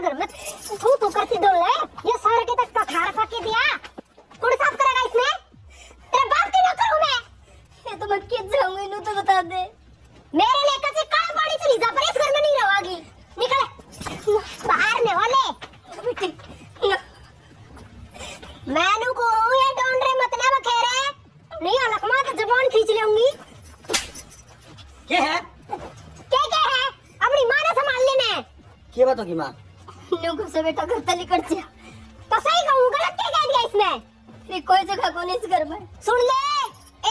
घर में तू करती दो ले, ये सारे के तक खार फाके दिया, कौन साफ करेगा इसमें? तेरे बाप की नौकर हूँ मैं। ये तो मैं किस जाऊंगी, इन्हें तो बता दे। मेरे लेकर से काल पानी चली जा, पर इस घर में नहीं रहोगी। निकल बाहर ने वाले बेटी मैनू को ये डोंड रे मत ना बखेरे, नहीं अलग मां तो जबान खींच लेऊंगी। क्या है अपनी मां ने संभाल लेने। क्या बात होगी माँ? नुगु से बेटा घर तली कर दिया। तो सही कहूँ, गलत क्या कह दिया इसने? फिर कोई जगह को नहीं इस घर में। सुन ले,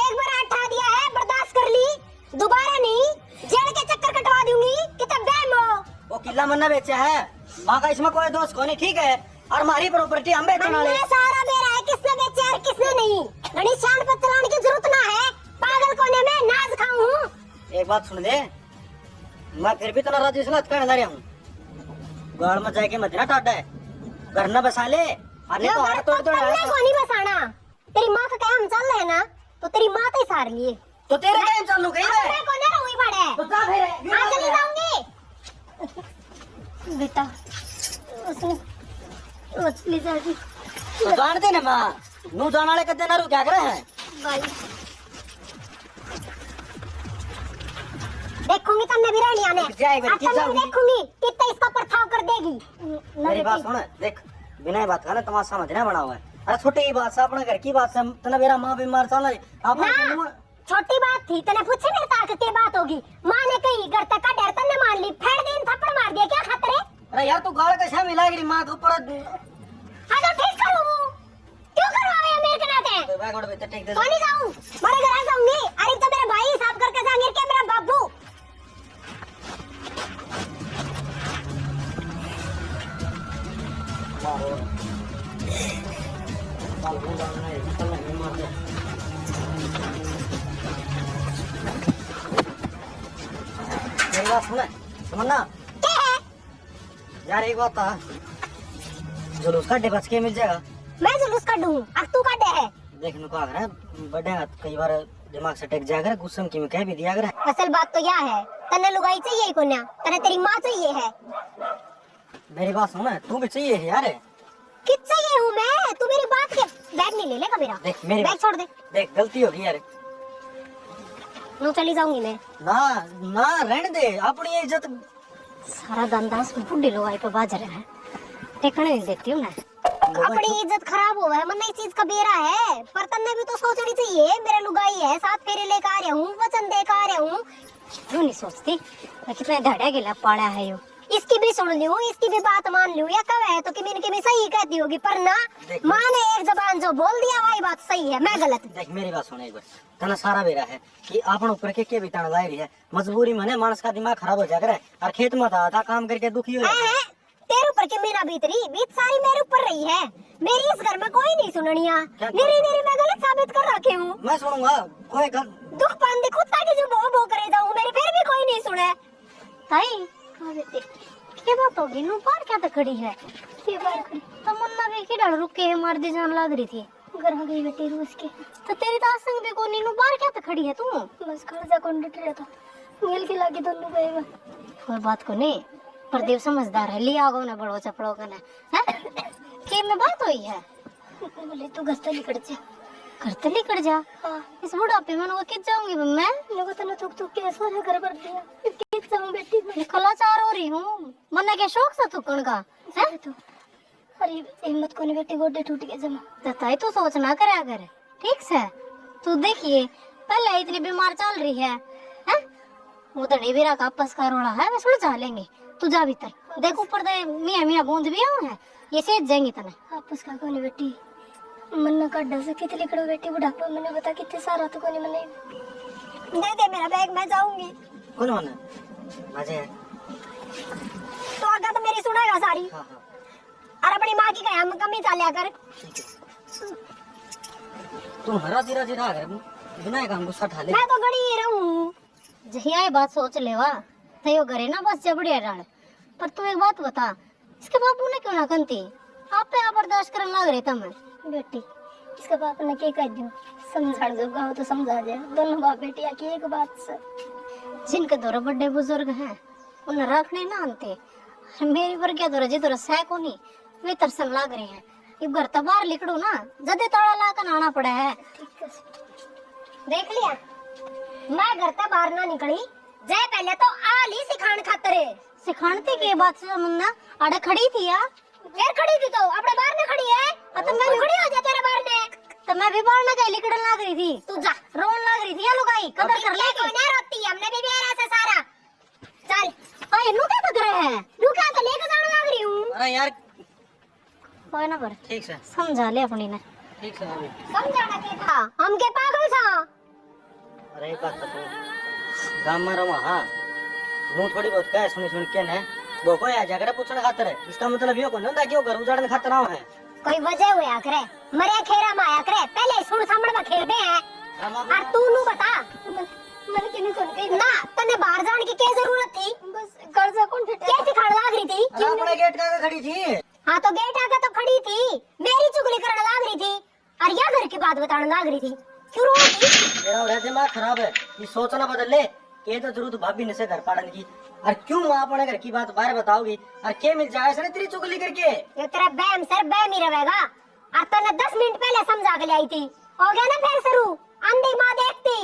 एक बार हटा दिया है, बर्दाश्त कर ली, दोबारा नहीं, जेल के चक्कर कटवा दूंगी कि तब बैम हो। वो किला मन्ना बेचा है, माँ का इसमें कोई दोष को नहीं, ठीक है? और हमारी प्रॉपर्टी हम बेचने वाले। हमने सारा मेरा है, किसने बेचा और किसने नहीं। घड़ी शान पर चलाने की जरूरत ना है, पागल कोने में नाज खाऊं। एक बात सुन दे, मैं फिर भी तना राजू से कहने जा रहा हूँ, गाड़ में जाके मत ना टाटा है, घर न बसा ले, अन्य तो हाथ तोड़ तोड़ तुमने को नहीं बसाना। तेरी माँ का काम चल रहा है ना, तो तेरी माँ तो ही सार लिए। तो तेरे टाइम चालू गई है, मैं को ना हुई बड़े। तो जा फिर आज चली जाऊंगी। बेटा उसने मछली जाती तो जान दे ना माँ, नू जान वाले कदे ना रू क्या करे हैं? भाई। देखूंगी तन्ने भी रहनी आने। जाएगी, अच्छा मैं देखूंगी कितना इसका परछाव कर देगी। मेरी बात सुन, देख बिना बात का ना तमाशा मत ना बना हुआ है। अरे छोटी ही बात से, अपने घर की बात से तना मेरा माँ बीमार चल रही, ना छोटी बात थी, तने पूछे मेरे ताक की बात होगी। माँ ने कही घर तक का डर तन्ने मान ली, फेर दिन थप्पड़ मार दिया, क्या खातर है? अरे यार तू गाड़ कैसे मिलाएगी माँ के ऊपर? हाँ तो ठीक करूँ, क्यों करवावे मेरे के नाते? तो बैग उड़ बेटे ठीक दे। तो नहीं जाऊँ, बड़े घर आ जाऊंगी। अरे तो मेरा भाई साफ करके जाएंगे क्या मेरा बाबू? मेरी बात सुन, सुनना क्या है? यार, एक बात था, जुलूस का बच के मिल जाएगा। मैं जुलूस कर दूँ, अब तू का डे है। देखने को अगर बड़े कई बार दिमाग से टेक जाकर गुस्से में कह भी दिया अगर। असल बात तो यह है, तन्ने लुगाई चाहिए को ना, तन्ने तेरी माँ चाहिए है। मेरी बात सुन, तू भी चाहिए है यार। किस चाहिए हूँ मैं? तू मेरी बात के बैग नहीं ले लेगा मेरा। देख मेरी बैग छोड़ दे। देख गलती होगी यार। नू चली जाऊंगी मैं। ना ना रहने दे, अपनी इज्जत। सारा दंदास बुढ़ी लुगाई पे बाज रहा है, टेकने नहीं देती हूँ ना। अपनी इज्जत खराब हुआ है, मन इस चीज का बेरा है, पर तन्ने भी तो सोचनी चाहिए। मेरा लुगाई है, 7 फेरे लेकर आ रहा हूँ, वचन देकर आ रहा हूँ। क्यों नहीं सोचती मैं कितना धड़ा गिला पाड़ा है यू। इसकी भी सुन लूं, इसकी भी बात मान लूं, या कब है तो कि मैंने भी सही कहती होगी, पर ना माँ ने एक जबान जो बोल दिया वही बात सही है, मैं गलत। देख मेरी बात सुन एक बार, तना सारा बेरा है कि आपन ऊपर के भी तना लाई रही है, मजबूरी में मानस का दिमाग खराब हो जाकर और खेत में था काम करके दुखी हो जाए। तेरे ऊपर के मेरा बीत सारी मेरे ऊपर रही है। मेरी इस घर में कोई नहीं सुननिया, मेरी मैं गलत साबित कर रखे हूँ। मैं सुनूंगा कोई दुख पान देखो ताकि जो बो करे जाऊँ, मेरे फिर भी कोई नहीं सुने। ताई क्या बात होगी? नू बाहर क्या तक खड़ी है? ये बाहर खड़ी तो मुन्ना भी की डर रुक के मार दी जान लग रही थी। घर आ गई बेटी रूस के, तो तेरी तो संग भी कोनी, नू बाहर क्या तक खड़ी है तू? बस घर जा कौन डट रहा था, मिल के लागे दोनों गएगा। कोई बात को नहीं, प्रदीप समझदार है, लिया होगा ना बड़ो चपड़ो का ना है के में बात हुई है। बोले तू घर से निकल जा, घर से निकल जा। इस बुढ़ापे में वो किस जाऊंगी मैं? लोगों तो थूक थूक के सारा घर भर दिया, किस जाऊं बेटी? मैं कलाचार हो रही हूँ, मन के शौक से थूकण का है तो। अरे हिम्मत को नहीं बेटी, गोडे टूट गए जमा। ताई तू सोच ना करे कर, ठीक से? तू देखिए पहले इतनी बीमार चल रही है, वो तो नहीं भी रखा आपस का रोड़ा है, वैसे जा लेंगे। तू जा भीतर देख, ऊपर दे मियाँ मियाँ बूंद भी आऊँ है, ये सेज जाएंगी तने। आपस का कोनी बेटी, मन का डर से कितनी कड़ो बेटी, बुढ़ापा मैंने बता कितने सारा तो कोनी मने। दे दे मेरा बैग, मैं जाऊंगी। कौन मन मजे तो आगे तो मेरी सुनेगा सारी। हाँ। और अपनी माँ की कहा कमी चालिया कर। तू हरा जीरा जीरा बिना काम गुस्सा ठा ले। मैं तो गड़ी ही रहूं। जहिया ये बात सोच लेवा तयो करे ना बस जबड़िया डाल। पर तू एक बात बता, इसके बापू ने क्यों ना कंती? आप पे आप बर्दाश्त करने लग रहे तम बेटी। इसके बाप ने क्या कह दियो, समझा जो गाँव तो समझा जाए। दोनों बाप बेटिया की एक बात से, जिनके दौरे बड़े बुजुर्ग हैं उन्हें रखने ना आनते, मेरी पर क्या तो रजी तो रसा को नहीं वे तरसन लाग रहे हैं। ये घर तो बाहर लिकड़ू ना जदे ताला ला कर आना पड़ा है। देख लिया मैं घर से बाहर ना निकली जाए पहले तो आली सिखान खातर सिखानती की बात से मुन्ना अड़े खड़ी थी या फिर खड़ी थी तो अपने बाहर ने खड़ी है तो मैं खड़ी हो जा तेरे बाहर ने तो मैं भी बाहर ना गई लिकड़न लाग रही थी तू जा रोन लाग रही थी या लुगाई कदर कर ले कोई ना रोती है हमने भी बिहार ऐसा सारा चल अरे नु क्या बक रहे हैं तू क्या तो लेके जाने लग रही हूँ अरे यार कोई ना पर ठीक से समझा ले अपनी ने ठीक से अभी समझाना के था हम के पागल था अरे एक बात बता गांव में रहो हाँ वो थोड़ी बहुत क्या सुनी सुन के ने वो कोई आ जाकर पूछने खातर है इसका मतलब ये कौन होता क्यों घर उजाड़ने खातर आओ है कोई वजह हुआ करे मरे खेरा में आया करे पहले सुन सामने में खेलते हैं और तू नु बता मैंने किने सुन के ना तने बाहर जाने की क्या जरूरत थी बस घर से कौन कैसे खड़ लाग रही थी अरे अपने गेट का खड़ी थी हाँ तो गेट आगे तो खड़ी थी मेरी चुगली करने लाग रही थी और या घर की बात बताने लाग रही थी क्यों रो रही थी मेरा और दिमाग खराब है ये सोचना बदल ले ये तो जरूर भाभी ने से घर पाड़न की और क्यों माँ अपने घर की बात बाहर बताओगी और क्या मिल जाए सर तेरी चुगली करके ये तेरा बैम सर बैम ही रहेगा और तने 10 मिनट पहले समझा के लाई थी हो गया ना फिर शुरू अंधी माँ देखती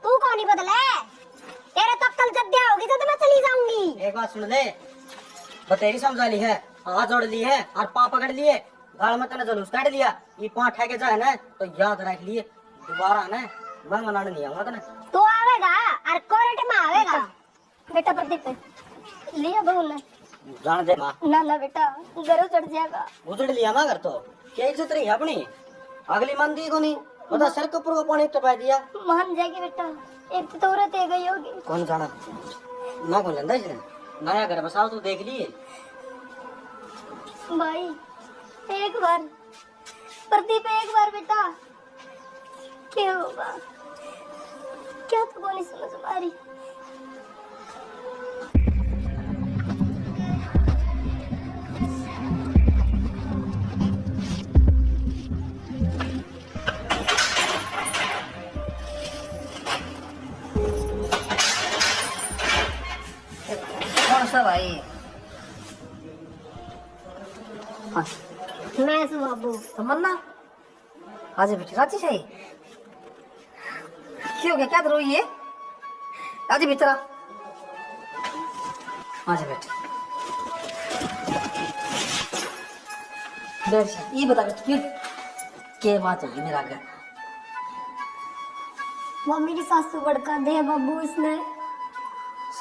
तू कौन ही बदले तेरे तब कल जद्दिया होगी तो मैं चली जाऊंगी एक बात सुन ले बतेरी समझा ली है हाथ जोड़ ली है और पाँव पकड़ लिए गाल में तने जुलूस काट लिया ये पाँव ठेके जाए ना तो याद रख लिए दोबारा ना मैं मनाने नहीं आऊंगा तने तू आवेगा और कोर्ट में आवेगा बेटा प्रदीप लिया बहू ने जान दे माँ ना ना बेटा घर चढ़ जाएगा उजड़ लिया माँ घर तो क्या इज्जत रही है अपनी अगली मान दी को नहीं बता सर के ऊपर को पानी टपा दिया मान जाएगी बेटा एक तो औरत है गई होगी कौन जाना माँ कौन लेंदा इसने नया घर बसाओ तू देख लिए भाई एक बार प्रदीप एक बार बेटा क्या होगा क्या तो बोली समझ मारी कौन सा भाई? हाँ, मैं सु बाबू तमन्ना आज बेटी राती सही क्यों क्या तो रोई है आज भीतर आज बेटी बैठ ये बता बेटी क्या बात होगी मेरा घर मम्मी की सासू बड़का दे बाबू इसने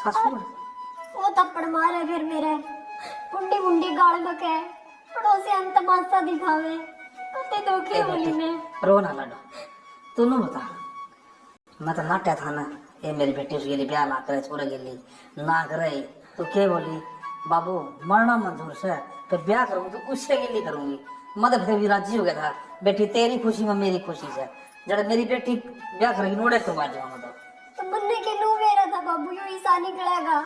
सासू वो थप्पड़ मारे फिर मेरे मुंडी मुंडी गाल बके पड़ोसी हम तमाशा दिखावे ते धोखे बोली में रो ना लड़ो तू नु बता मैं तो नाट्या था ना ये मेरी बेटी उसके लिए ब्याह ना करे छोड़े के लिए ना करे तो क्या बोली बाबू मरना मंजूर से तो ब्याह करूंगी तो उससे के लिए करूंगी मतलब फिर भी राजी हो गया था बेटी तेरी खुशी में मेरी खुशी से जब मेरी बेटी ब्याह करेगी नोड़े तो बाज जाऊंगा तो मन्ने के नु मेरा था बाबू यो ईसा निकलेगा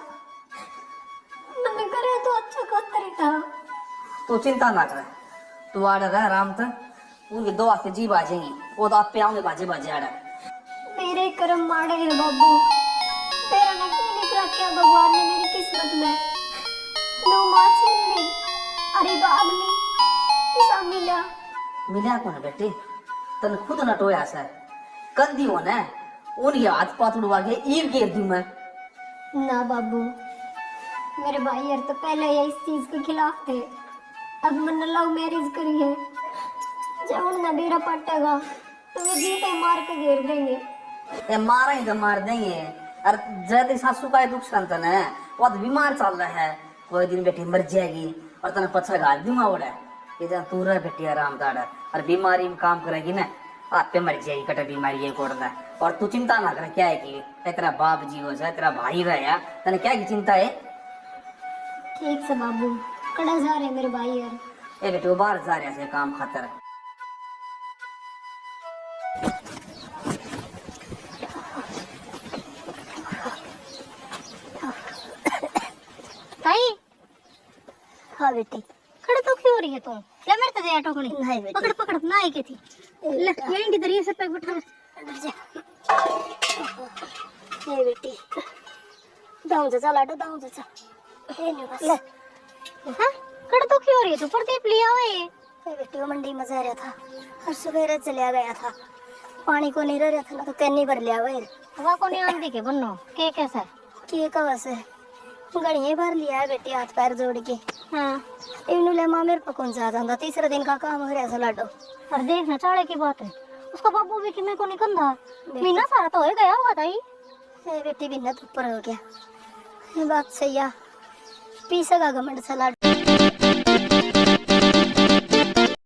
मन्ने करे तो अच्छा कतरी था तू चिंता ना करे तू आड़ रह आराम तक उनके दो आके जी बाजेंगी वो तो आप पे आऊंगे बाजे बाजे आड़ मेरे कर्म माड़े हैं बाबू तेरा ने क्यों लिख रखा भगवान ने मेरी किस्मत में नो माची नहीं अरे बाब नहीं ईसा मिला मिला कौन बेटी तन खुद न टोया सर कंदी हो ना उनके हाथ पात उड़वा के ईर घेर दूं मैं ना बाबू मेरे भाई यार तो पहले ये इस चीज के खिलाफ थे अब मैंने लव मैरिज करी है जब उनका बेड़ा पटेगा तो वे जीते मार के घेर देंगे ये मारा ही तो मार देंगे और जैसे सासू का दुख संतन है वो तो बीमार चल रहा है कोई दिन बेटी मर जाएगी और तने पछा गाल दूंगा ओड़ा ये जहाँ तू रह बेटी आराम दाड़ा और बीमारी में काम करेगी ना आप पे मर जाएगी कटा बीमारी ये कोड़ना और तू चिंता ना करे क्या है कि तेरा बाप जी हो जाए तेरा भाई रहा तने क्या की चिंता है ठीक से बाबू कड़ा जा रहे मेरे भाई यार ये बेटे वो बाहर जा रहे हैं काम खातर ताई हाँ बेटी खड़े तो क्यों हो रही है तू ले मेरे तो दे टोकनी नहीं बेटी पकड़ पकड़ ना आई के थी ले यहीं की दरिया से पैक बैठा ये बेटी दाऊं चाचा लाडो दाऊं चाचा ये नहीं बस ले हाँ कड़ तो क्यों हो रही है तू प्रदीप लिया हुआ है बेटी को मंडी में जा रहा था और सवेरे चलिया गया था पानी को नहीं रहा था ना तो कैनी भर लिया हुआ हवा को नहीं आंधी के बन्नो के कैसा के कवा से गड़िए भर लिया है बेटी हाथ पैर जोड़ के हाँ इवनु ले मां मेरे पर कौन ज्यादा था तीसरे दिन का काम हो रहा था लाडो और देखना चाड़े की बात है उसका बाबू भी कि मेरे को नहीं कंधा महीना सारा तो हो गया होगा ताई ए बेटी बिन्नत ऊपर हो गया ये बात सही है पीसेगा घमंड सा लाडो